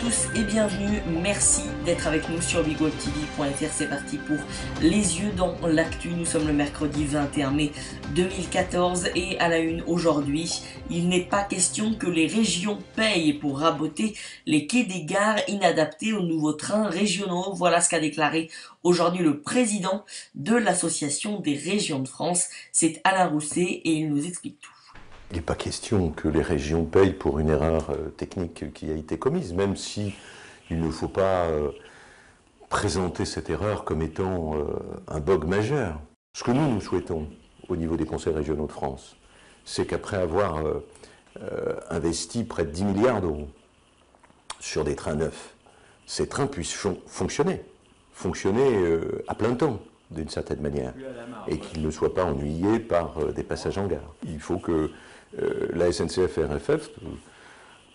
tous et bienvenue, merci d'être avec nous sur bigwebtv.fr, c'est parti pour les yeux dans l'actu. Nous sommes le mercredi 21 mai 2014 et à la une aujourd'hui, il n'est pas question que les régions payent pour raboter les quais des gares inadaptés aux nouveaux trains régionaux. Voilà ce qu'a déclaré aujourd'hui le président de l'association des régions de France, c'est Alain Rousset et il nous explique tout. Il n'est pas question que les régions payent pour une erreur technique qui a été commise, même si il ne faut pas présenter cette erreur comme étant un bug majeur. Ce que nous souhaitons au niveau des conseils régionaux de France, c'est qu'après avoir investi près de 10 milliards d'euros sur des trains neufs, ces trains puissent fonctionner à plein temps, d'une certaine manière, et qu'ils ne soient pas ennuyés par des passages en gare. Il faut que la SNCF et RFF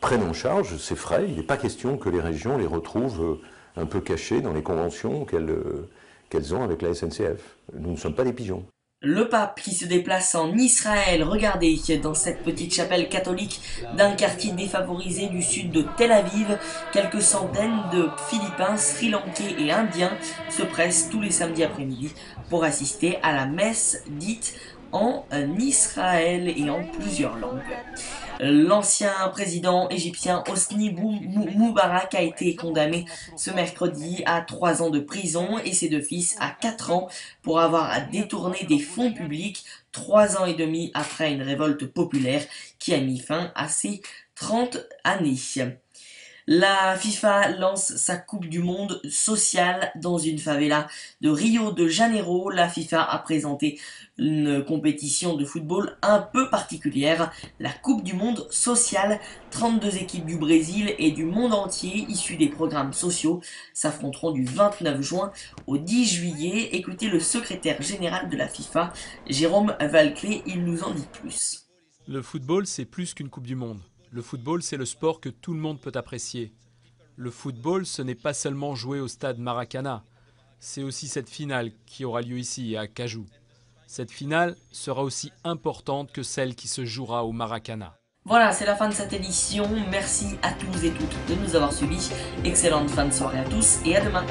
prennent en charge ces frais. Il n'est pas question que les régions les retrouvent un peu cachés dans les conventions qu'elles ont avec la SNCF. Nous ne sommes pas des pigeons. Le pape qui se déplace en Israël, regardez, dans cette petite chapelle catholique d'un quartier défavorisé du sud de Tel Aviv, quelques centaines de Philippins, Sri Lankais et Indiens se pressent tous les samedis après-midi pour assister à la messe dite en Israël et en plusieurs langues. L'ancien président égyptien Hosni Moubarak a été condamné ce mercredi à 3 ans de prison et ses 2 fils à 4 ans pour avoir détourné des fonds publics 3 ans et demi après une révolte populaire qui a mis fin à ces 30 années. La FIFA lance sa Coupe du Monde sociale dans une favela de Rio de Janeiro. La FIFA a présenté une compétition de football un peu particulière, la Coupe du Monde sociale. 32 équipes du Brésil et du monde entier issues des programmes sociaux s'affronteront du 29 juin au 10 juillet. Écoutez le secrétaire général de la FIFA, Jérôme Valcré, il nous en dit plus. Le football, c'est plus qu'une Coupe du Monde. Le football, c'est le sport que tout le monde peut apprécier. Le football, ce n'est pas seulement jouer au stade Maracana. C'est aussi cette finale qui aura lieu ici, à Cajou. Cette finale sera aussi importante que celle qui se jouera au Maracana. Voilà, c'est la fin de cette édition. Merci à tous et toutes de nous avoir suivis. Excellente fin de soirée à tous et à demain.